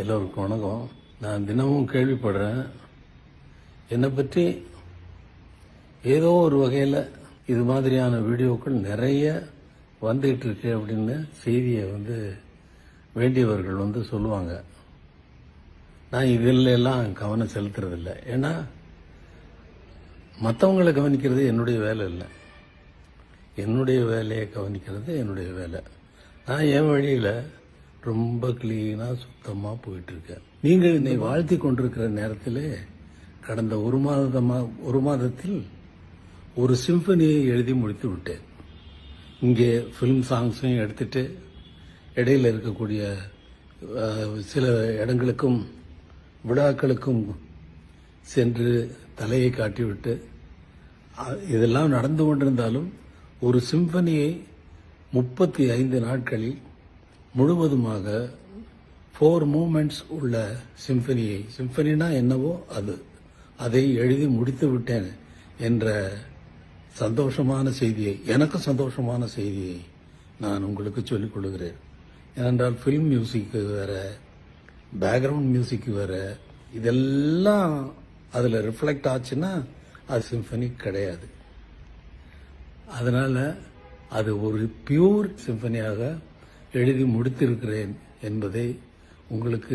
எல்லோருக்கும் வணக்கம். நான் தினமும் கேள்விப்படுறேன், என்னை பற்றி ஏதோ ஒரு வகையில் இது மாதிரியான வீடியோக்கள் நிறைய வந்துகிட்டு இருக்கு அப்படின்னு செய்தியை வேண்டியவர்கள் சொல்லுவாங்க. நான் இதில் எல்லாம் கவனம் செலுத்துறதில்லை. ஏன்னா மற்றவங்களை கவனிக்கிறது என்னுடைய வேலை இல்லை. என்னுடைய வேலையை கவனிக்கிறது என்னுடைய வேலை. நான் என் வழியில் ரொம்ப கிளீனாக சுத்தமாக போயிட்டுருக்கேன். நீங்கள் என்னை வாழ்த்தி கொண்டிருக்கிற நேரத்தில் கடந்த ஒரு மாதத்தில் ஒரு சிம்பனியை எழுதி முடித்து விட்டேன். இங்கே ஃபிலிம் சாங்ஸையும் எடுத்துட்டு இடையில் இருக்கக்கூடிய சில இடங்களுக்கும் விழாக்களுக்கும் சென்று தலையை காட்டிவிட்டு இதெல்லாம் நடந்து கொண்டிருந்தாலும் ஒரு சிம்பனியை 35 நாட்களில் முழுவதுமாக 4 மூமெண்ட்ஸ் உள்ள சிம்பனினா என்னவோ அதை எழுதி முடித்து விட்டேன் என்ற சந்தோஷமான செய்தியை, எனக்கு சந்தோஷமான செய்தியை நான் உங்களுக்கு சொல்லிக் கொள்கிறேன். ஏனென்றால் ஃபில்ம் மியூசிக்கு வேற, பேக்ரவுண்ட் மியூசிக்கு வேற, இதெல்லாம் அதில் ரிஃப்ளெக்ட் ஆச்சுன்னா அது சிம்பனி கிடையாது. அதனால அது ஒரு பியூர் சிம்பனியாக எழுதி முடித்திருக்கிறேன் என்பதை உங்களுக்கு